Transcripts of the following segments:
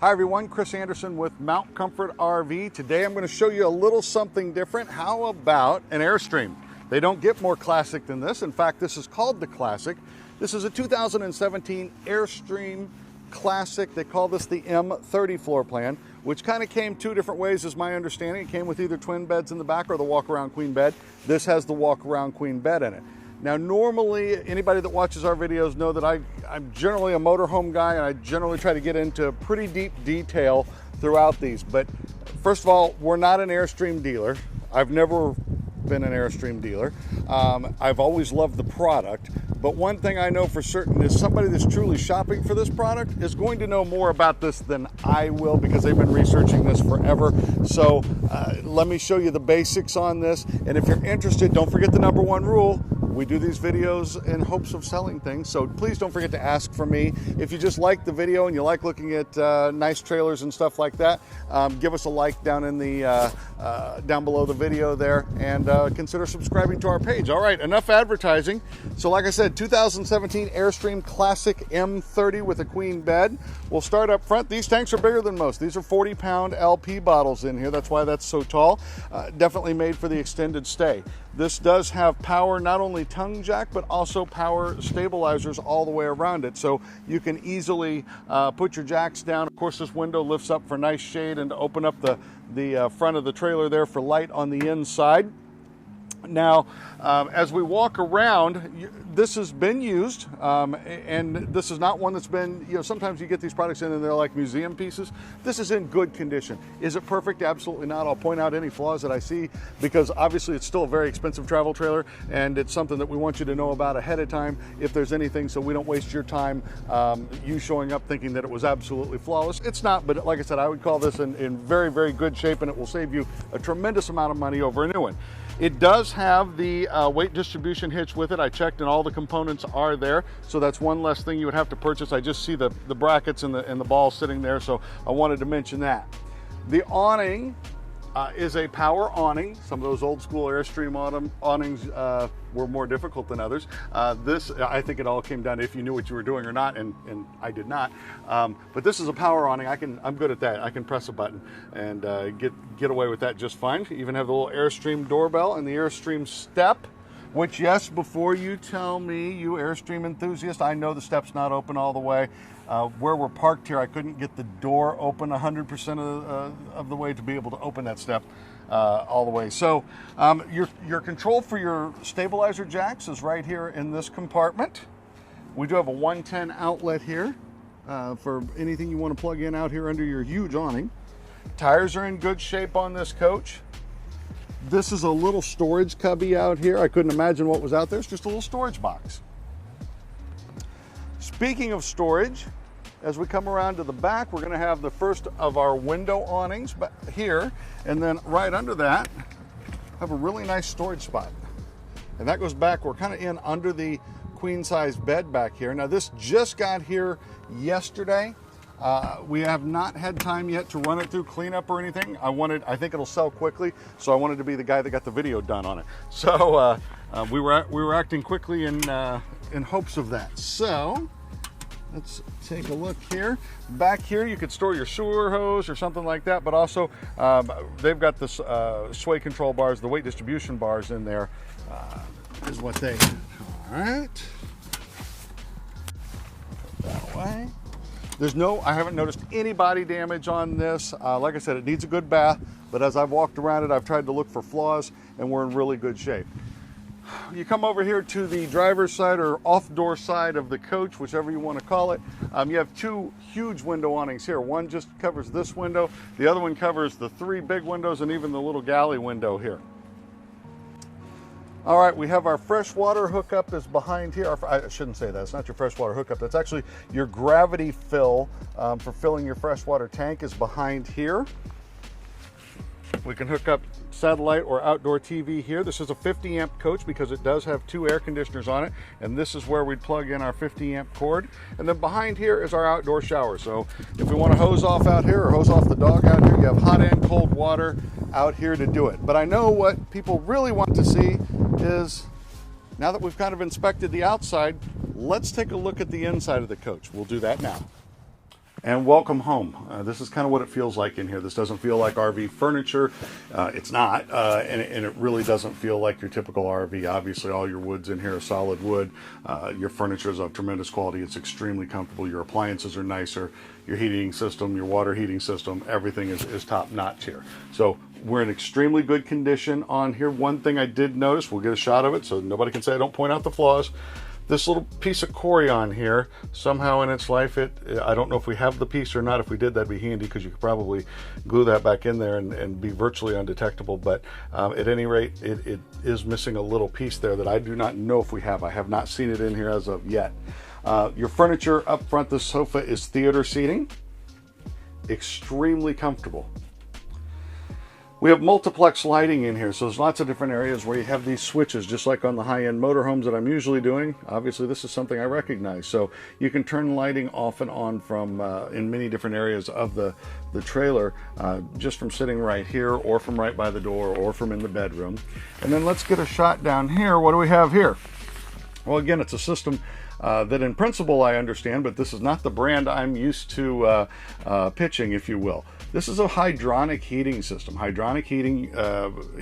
Hi everyone, Chris Anderson with Mount Comfort RV. Today I'm going to show you a little something different. How about an Airstream? They don't get more classic than this. In fact, this is called the Classic. This is a 2017 Airstream Classic. They call this the M30 floor plan, which kind of came two different ways is my understanding. It came with either twin beds in the back or the walk-around queen bed. This has the walk-around queen bed in it. Now, normally, anybody that watches our videos know that I'm generally a motorhome guy, and I generally try to get into pretty deep detail throughout these. But first of all, we're not an Airstream dealer. I've never been an Airstream dealer. I've always loved the product. But one thing I know for certain is somebody that's truly shopping for this product is going to know more about this than I will, because they've been researching this forever. So let me show you the basics on this. And if you're interested, don't forget the #1 rule. We do these videos in hopes of selling things, so please don't forget to ask for me. If you just like the video and you like looking at nice trailers and stuff like that, give us a like down in the down below the video there, and consider subscribing to our page. All right, enough advertising. So like I said, 2017 Airstream Classic M30 with a queen bed. We'll start up front. These tanks are bigger than most. These are 40-pound LP bottles in here. That's why that's so tall. Definitely made for the extended stay. This does have power, not only tongue jack, but also power stabilizers all the way around it. So you can easily put your jacks down. Of course, this window lifts up for nice shade and to open up the front of the trailer there for light on the inside. Now, as we walk around, this has been used, and this is not one that's been, sometimes you get these products in and they're like museum pieces. This is in good condition. Is it perfect? Absolutely not. I'll point out any flaws that I see, because obviously it's still a very expensive travel trailer, and it's something that we want you to know about ahead of time if there's anything, so we don't waste your time, you showing up thinking that it was absolutely flawless. It's not, but like I said, I would call this in very, very good shape, and it will save you a tremendous amount of money over a new one. It does have the weight distribution hitch with it. I checked and all the components are there, so that's one less thing you would have to purchase. I just see the brackets and the ball sitting there, so I wanted to mention that. The awning is a power awning. Some of those old school Airstream awnings were more difficult than others. This, I think it all came down to if you knew what you were doing or not, and I did not. But this is a power awning. I'm good at that. I can press a button and get away with that just fine. Even have the little Airstream doorbell and the Airstream step, which, yes, before you tell me, you Airstream enthusiast, I know the step's not open all the way. Where we're parked here, I couldn't get the door open 100% of the way to be able to open that step all the way. So your control for your stabilizer jacks is right here in this compartment. We do have a 110 outlet here for anything you want to plug in out here under your huge awning. Tires are in good shape on this coach. This is a little storage cubby out here. I couldn't imagine what was out there. It's just a little storage box. Speaking of storage, as we come around to the back, we're going to have the first of our window awnings here, and then right under that, have a really nice storage spot. And that goes back, we're kind of in under the queen size bed back here. Now this just got here yesterday. We have not had time yet to run it through cleanup or anything. I think it'll sell quickly, so I wanted to be the guy that got the video done on it. So we were acting quickly in hopes of that. So let's take a look here. Back here, you could store your sewer hose or something like that, but also they've got this sway control bars, the weight distribution bars in there is what they. All right, put that away. I haven't noticed any body damage on this. Like I said, it needs a good bath, but as I've walked around it, I've tried to look for flaws, and we're in really good shape. You come over here to the driver's side or off-door side of the coach, whichever you want to call it. You have two huge window awnings here. One just covers this window. The other one covers the 3 big windows and even the little galley window here. All right, we have our freshwater hookup is behind here. I shouldn't say that. It's not your freshwater hookup. That's actually your gravity fill for filling your freshwater tank is behind here. We can hook up satellite or outdoor TV here. This is a 50 amp coach because it does have 2 air conditioners on it, and this is where we'd plug in our 50 amp cord. And then behind here is our outdoor shower. So if we want to hose off out here or hose off the dog out here, you have hot and cold water out here to do it. But I know what people really want to see is, now that we've kind of inspected the outside, let's take a look at the inside of the coach. We'll do that now. And welcome home. This is kind of what it feels like in here. This doesn't feel like RV furniture. It's not, and it really doesn't feel like your typical RV. Obviously, all your wood's in here is solid wood. Your furniture is of tremendous quality. It's extremely comfortable. Your appliances are nicer. Your heating system, your water heating system, everything is top notch here. So we're in extremely good condition on here. One thing I did notice, we'll get a shot of it so nobody can say I don't point out the flaws. This little piece of Corian here, somehow in its life, I don't know if we have the piece or not. If we did, that'd be handy because you could probably glue that back in there and be virtually undetectable. But at any rate, it is missing a little piece there that I do not know if we have. I have not seen it in here as of yet. Your furniture up front, this sofa is theater seating. Extremely comfortable. We have multiplex lighting in here, so there's lots of different areas where you have these switches, just like on the high-end motorhomes that I'm usually doing. Obviously, this is something I recognize. So you can turn lighting off and on from in many different areas of the trailer, just from sitting right here, or from right by the door, or from in the bedroom. And then let's get a shot down here. What do we have here? Well, again, it's a system that in principle I understand, but this is not the brand I'm used to pitching, if you will. This is a hydronic heating system. Hydronic heating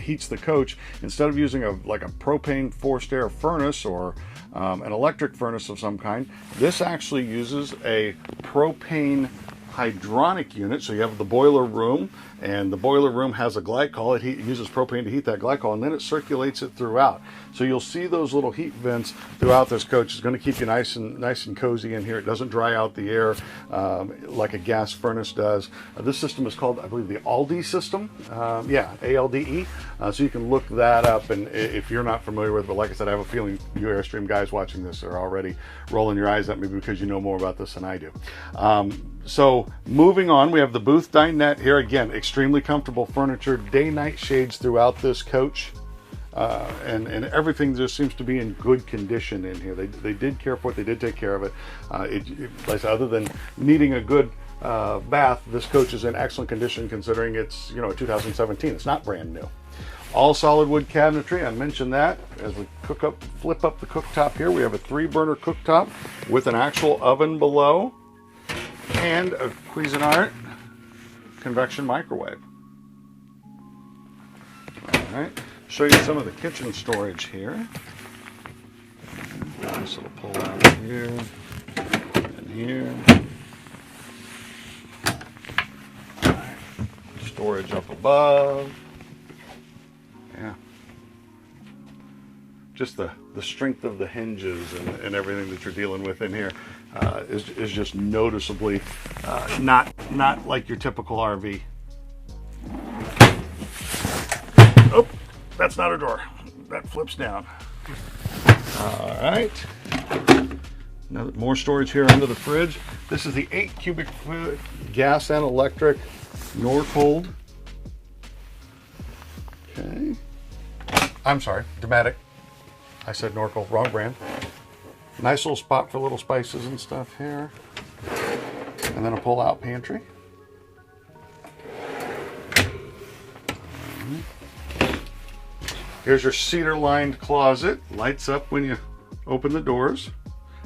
heats the coach. Instead of using like a propane forced air furnace or an electric furnace of some kind, this actually uses a propane hydronic unit. So you have the boiler room, and the boiler room has a glycol. It uses propane to heat that glycol, and then it circulates it throughout. So you'll see those little heat vents throughout this coach. It's going to keep you nice and cozy in here. It doesn't dry out the air like a gas furnace does. This system is called, I believe, the Alde system. Yeah, ALDE. So you can look that up, and if you're not familiar with it, but like I said, I have a feeling you Airstream guys watching this are already rolling your eyes at me because you know more about this than I do. So moving on, we have the booth dinette here. Again, extremely comfortable furniture, day-night shades throughout this coach. And everything just seems to be in good condition in here. They did care for it. They did take care of it. Like I said, other than needing a good bath, this coach is in excellent condition considering it's, you know, 2017. It's not brand new. All solid wood cabinetry. I mentioned that. As we flip up the cooktop here, we have a 3-burner cooktop with an actual oven below and a Cuisinart convection microwave. All right. Show you some of the kitchen storage here. This little pull out here and here. All right. Storage up above. Yeah. Just the strength of the hinges and everything that you're dealing with in here is just noticeably not like your typical RV. Oh. That's not a door. That flips down. All right. Now more storage here under the fridge. This is the 8 cubic foot gas and electric Norcold. Okay. I'm sorry, Dometic. I said Norcold, wrong brand. Nice little spot for little spices and stuff here. And then a pull-out pantry. Here's your cedar-lined closet. Lights up when you open the doors.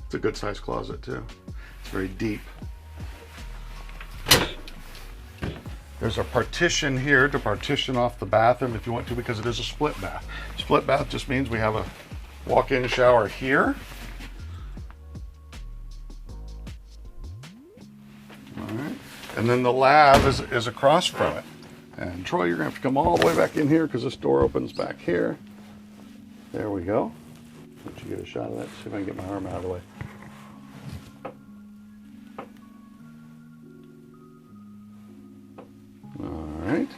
It's a good-sized closet, too. It's very deep. There's a partition here to partition off the bathroom if you want to, because it is a split bath. Split bath just means we have a walk-in shower here. All right. And then the lab is across from it. And Troy, you're going to have to come all the way back in here because this door opens back here. There we go. Let you get a shot of that. See if I can get my arm out of the way. All right.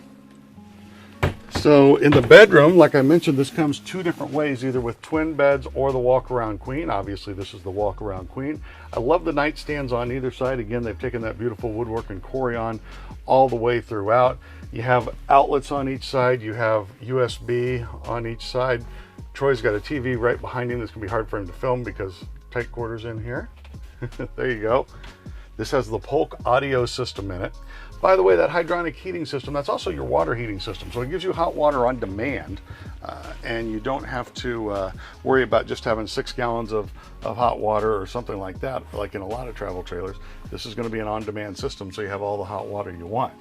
So in the bedroom, like I mentioned, this comes 2 different ways, either with twin beds or the walk-around queen. Obviously, this is the walk-around queen. I love the nightstands on either side. Again, they've taken that beautiful woodwork and Corian all the way throughout. You have outlets on each side. You have USB on each side. Troy's got a TV right behind him that's going to be hard for him to film because tight quarters in here. There you go. This has the Polk audio system in it. By the way, that hydronic heating system, that's also your water heating system. So it gives you hot water on demand, and you don't have to worry about just having 6 gallons of hot water or something like that, like in a lot of travel trailers. This is going to be an on-demand system, so you have all the hot water you want.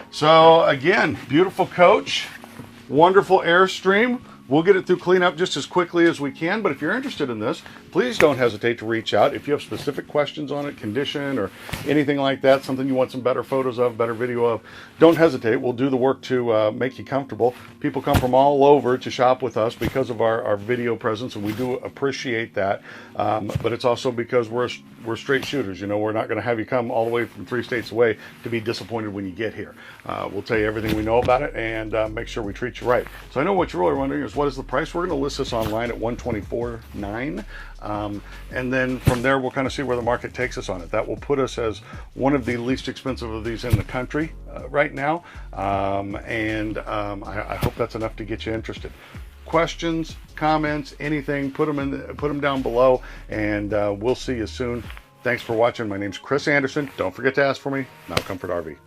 So again, beautiful coach, wonderful Airstream. We'll get it through cleanup just as quickly as we can, but if you're interested in this, please don't hesitate to reach out. If you have specific questions on it, condition or anything like that, something you want some better photos of, better video of, don't hesitate. We'll do the work to make you comfortable. People come from all over to shop with us because of our video presence, and we do appreciate that. But it's also because we're straight shooters. You know, we're not going to have you come all the way from 3 states away to be disappointed when you get here. We'll tell you everything we know about it and make sure we treat you right. So I know what you're really wondering is, what is the price? We're going to list this online at $124,900. And then from there, we'll kind of see where the market takes us on it. That will put us as one of the least expensive of these in the country right now. I hope that's enough to get you interested. Questions, comments, anything, put them down below, and we'll see you soon. Thanks for watching. My name's Chris Anderson. Don't forget to ask for me. Mount Comfort RV.